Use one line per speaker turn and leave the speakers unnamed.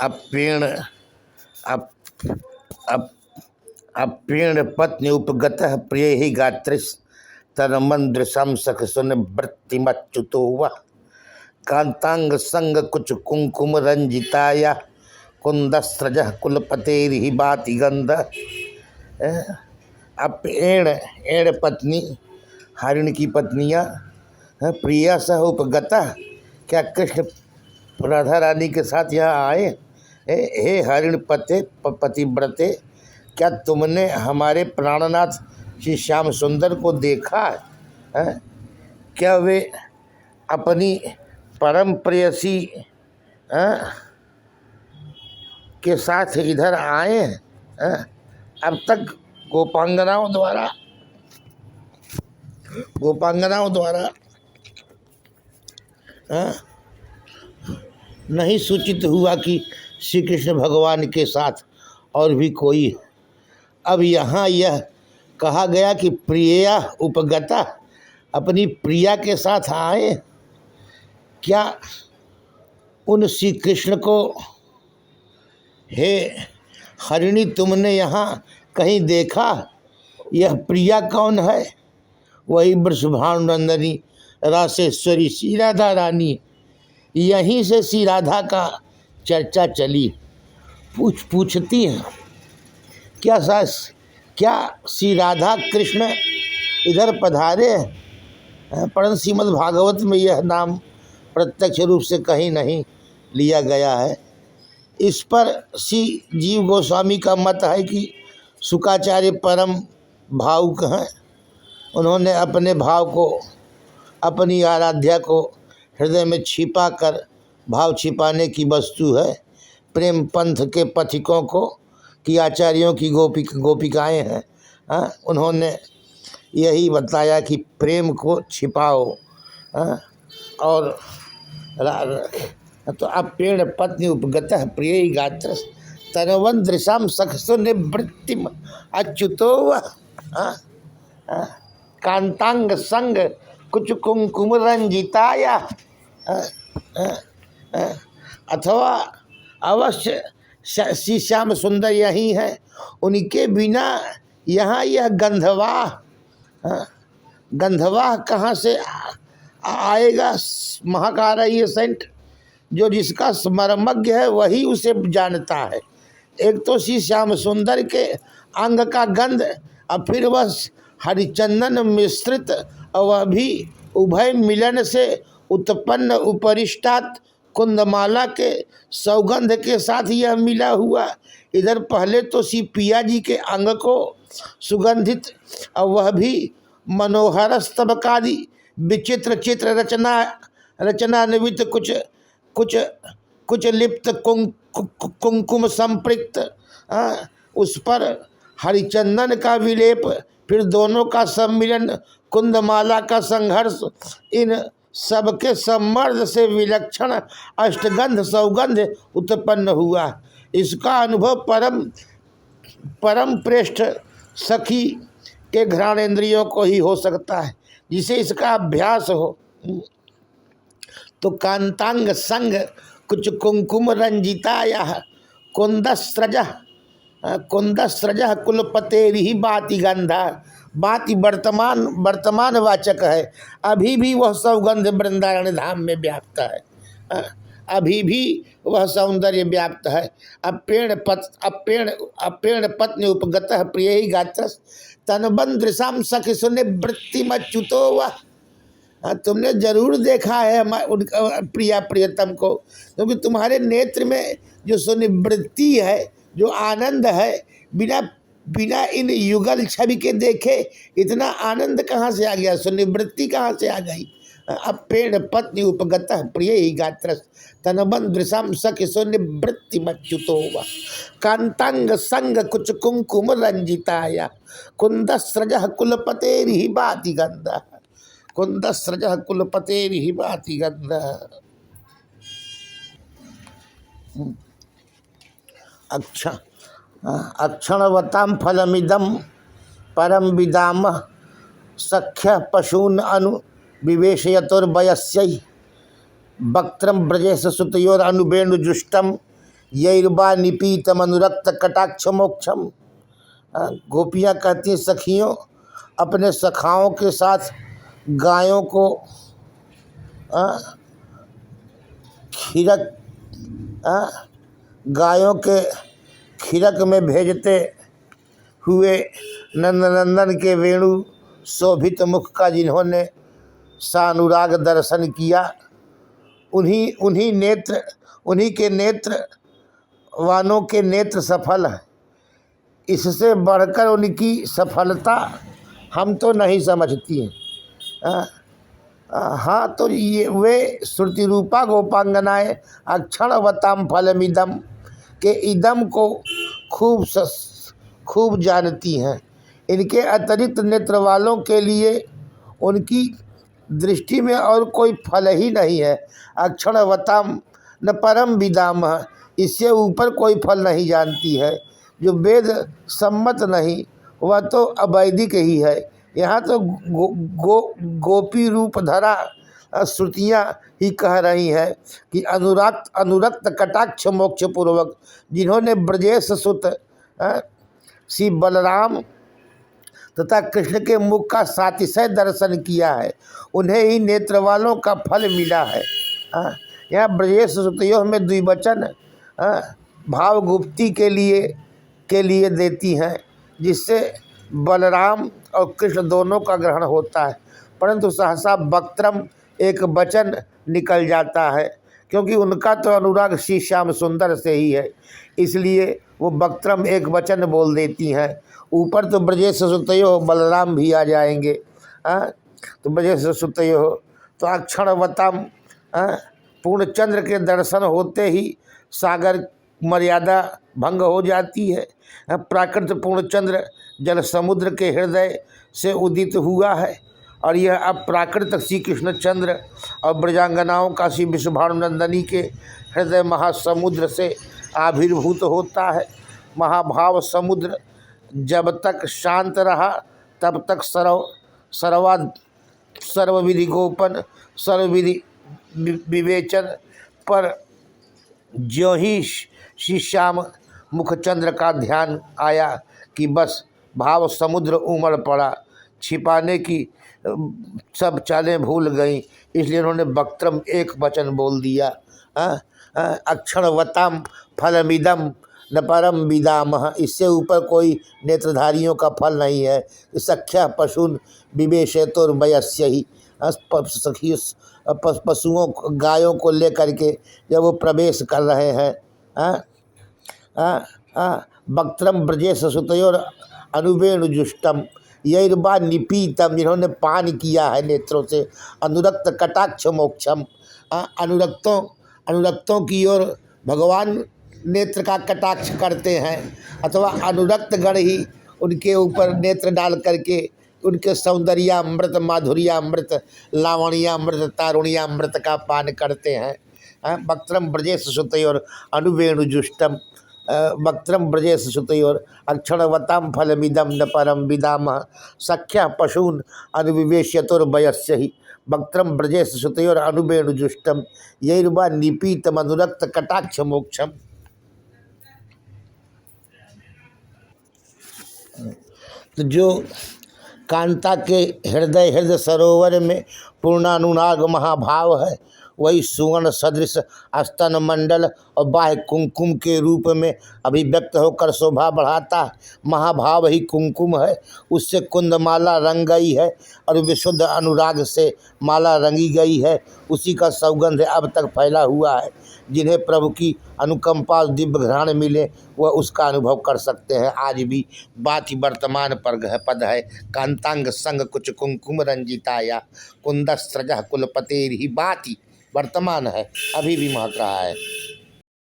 अपेण up up अपेण पत्नी उपगत प्रिय ही गात्रिस तन्मंद्रसम सख सुन वृत्तिमच्युतो वह कांतांग संग कुछ कुंकुम रंजिताया कुंदस्रज कुलपतेरि बाति गंध। अपेण एण पत्नी हरिण की पत्नियां प्रिया सह उपगता, क्या कृष्ण राधा रानी के साथ यहाँ आए। हे हरिण पतिव्रते, क्या तुमने हमारे प्राणनाथ श्री श्याम सुंदर को देखा है? क्या वे अपनी परम प्रेयसी के साथ इधर आए हैं? अब तक गोपांगनाओं द्वारा नहीं सूचित हुआ कि श्री कृष्ण भगवान के साथ और भी कोई। अब यहाँ यह कहा गया कि प्रिया उपगता, अपनी प्रिया के साथ आए। क्या उन श्री कृष्ण को हे हरिणी तुमने यहाँ कहीं देखा? यह प्रिया कौन है? वही वृषभानुनंदनी रासेश्वरी श्री राधा रानी। यहीं से श्री राधा का चर्चा चली। पूछती हैं क्या श्री राधा कृष्ण इधर पधारे हैं? परंतु श्रीमद् भागवत में यह नाम प्रत्यक्ष रूप से कहीं नहीं लिया गया है। इस पर श्री जीव गोस्वामी का मत है कि शुकाचार्य परम भावुक हैं। उन्होंने अपने भाव को, अपनी आराध्या को हृदय में छिपा कर, भाव छिपाने की वस्तु है। प्रेम पंथ के पथिकों को कि आचार्यों की गोपिकाएं हैं, उन्होंने यही बताया कि प्रेम को छिपाओ। और तो अपेण पत्नी उपगत प्रिय गात्र तनवन दृशाम सखसो निवृत्तिम अच्युतो कांतांग संग कुछ कुंकुम रंजिताया। अथवा अवश्य श्री श्याम सुंदर यही है, उनके बिना यहाँ यह गंधवाह कहाँ से आएगा? महाकारा ये सेंट जो जिसका स्मरमज्ञ है वही उसे जानता है। एक तो श्री श्याम सुंदर के अंग का गंध, और फिर वह हरिचंदन मिश्रित, और वह भी उभय मिलन से उत्पन्न उपरिष्टात कुंदमाला के सौगंध के साथ यह मिला हुआ। इधर पहले तो श्री पिया जी के अंग को सुगंधित, और वह भी मनोहर स्तबकादि विचित्र चित्र रचनान्वित कुछ लिप्त कुंकुम संपृक्त, उस पर हरिचंदन का विलेप, फिर दोनों का सम्मिलन, कुंदमाला का संघर्ष, इन सबके सम्मर्द से विलक्षण अष्टगंध सौगंध उत्पन्न हुआ। इसका अनुभव परम प्रेष्ठ सखी के घ्राणेन्द्रियों को ही हो सकता है, जिसे इसका अभ्यास हो। तो कांतांग संग कुछ कुंकुम रंजिताया कुंदस्रज कुलपतेरि बाति गंधा। बाति वर्तमान वाचक है। अभी भी वह सौगंध वृंदावन धाम में व्याप्त है, अभी भी वह सौंदर्य व्याप्त है। अपेण पत्नी उपगत प्रिय गात्र तनबंद्रसाम सखि सुने वृत्तिमच्युतो वह। तुमने जरूर देखा है प्रिया प्रियतम को, क्योंकि तुम्हारे नेत्र में जो सुनिवृत्ति है, जो आनंद है, बिना इन युगल छवि के देखे इतना आनंद कहाँ से आ गया? सुनिवृत्ति कहाँ से आ गई? अपेण पत्नी उपगत प्रिय ही गात्र तनबंद्रसाम सखि सुनिवृत्तिमच्युतो वह कांतांग संग कुछ कुंकुम रंजिताया कुंदस्रज कुलपतेरि बाति गंध। कुंदस्रज कुलपतेरि बाति गंध। अच्छा, अक्षणवतां फलमिदं परम विदाम सख्य पशून अनु विवेशयतुर्वयस्यै वक्त्रम ब्रजेश सुतयोर अनुवेणुजुष्टम यैर्वा निपीतम अनुरक्त कटाक्ष मोक्षम। गोपियाँ कहती हैं, सखियों अपने सखाओं के साथ गायों को खीरक गायों के खीरक में भेजते हुए नंदनंदन के वेणु शोभित मुख का जिन्होंने सानुराग दर्शन किया, उन्हीं के नेत्र वानों के नेत्र सफल हैं। इससे बढ़कर उनकी सफलता हम तो नहीं समझती हैं। हाँ, तो ये वे श्रुति रूपा गोपांगनाएँ अक्षणवताम फलमिदम के इदम को खूब जानती हैं। इनके अतिरिक्त नेत्र वालों के लिए उनकी दृष्टि में और कोई फल ही नहीं है। अक्षणवताम न परम विदाम, इससे ऊपर कोई फल नहीं जानती है। जो वेद सम्मत नहीं वह तो अवैदिक ही है। यहाँ तो गोपी रूप धरा श्रुतियाँ ही कह रही हैं कि अनुरक्त कटाक्ष मोक्ष पूर्वक जिन्होंने ब्रजेश सुत श्री बलराम तथा कृष्ण के मुख का सातिशय दर्शन किया है, उन्हें ही नेत्र वालों का फल मिला है। यहाँ ब्रजेश सुतयोः में द्विवचन भाव गुप्ती के लिए देती हैं, जिससे बलराम और कृष्ण दोनों का ग्रहण होता है। परंतु सहसा वक्त्रम एक वचन निकल जाता है, क्योंकि उनका तो अनुराग श्री श्याम सुंदर से ही है, इसलिए वो वक्त्रम एक वचन बोल देती हैं। ऊपर तो ब्रजेश सुतयोः बलराम भी आ जाएंगे। तो ब्रजेश सुतयोः तो अक्षणवताम पूर्णचंद्र के दर्शन होते ही सागर मर्यादा भंग हो जाती है। प्राकृत पूर्णचंद्र जल समुद्र के हृदय से उदित हुआ है, और यह अब प्राकृत श्री कृष्णचंद्र और ब्रजांगनाओं का श्री विश्वभानुनंदनी के हृदय महासमुद्र से आविर्भूत होता है। महाभाव समुद्र जब तक शांत रहा तब तक सर्वविधि गोपन सर्वविधि विवेचन पर ज्यों ही श्री श्याम मुखचंद्र का ध्यान आया कि बस भाव समुद्र उमड़ पड़ा, छिपाने की सब चालें भूल गईं, इसलिए उन्होंने वक्त्रम एक वचन बोल दिया। अक्षणवताम फलमिदम न परम विदामः, इससे ऊपर कोई नेत्रधारियों का फल नहीं है। सख्या पशुन विवेशेतुर्वयस्य ही, सखी पशुओं गायों को लेकर के जब वो प्रवेश कर रहे हैं। वक्त्रम ब्रजेश सुतयोर अनुवेणुजुष्टम यैर्वा निपीतम, जिन्होंने पान किया है नेत्रों से अनुरक्त कटाक्ष मोक्षम। अनुरक्तों की ओर भगवान नेत्र का कटाक्ष करते हैं, अथवा अनुरक्त गण ही उनके ऊपर नेत्र डाल करके उनके सौंदर्यामृत माधुर्यामृत लावण्यामृत तारुण्यामृत का पान करते हैं। वक्त्रम ब्रजेश सुतयोर अनुवेणुजुष्टम वक्त्रम ब्रजेश सुतयोर अक्षणवताम फलमिदम न परम विदामः सख्या पशून अनुविवेश्यतुर्वयस्य ही वक्त्रम ब्रजेश सुतयोर अनुवेणुजुष्टम यैर्वा निपीतम अनुरक्त कटाक्ष मोक्षम। तो जो कांता के हृदय सरोवर में पूर्णानुराग महाभाव है, वही सुवर्ण सदृश स्तन मंडल और बाह्य कुंकुम के रूप में अभिव्यक्त होकर शोभा बढ़ाता है। महाभाव ही कुंकुम है, उससे कुंदमाला रंग गई है और विशुद्ध अनुराग से माला रंगी गई है। उसी का सौगंध अब तक फैला हुआ है। जिन्हें प्रभु की अनुकंपा दिव्य घ्राण मिले वह उसका अनुभव कर सकते हैं। आज भी बात ही वर्तमान पर पद है। कांतांग संग कुछ कुंकुम रंजिताया कुंदस्त्रज कुलपतेर ही, बात ही वर्तमान है, अभी भी महक रहा है।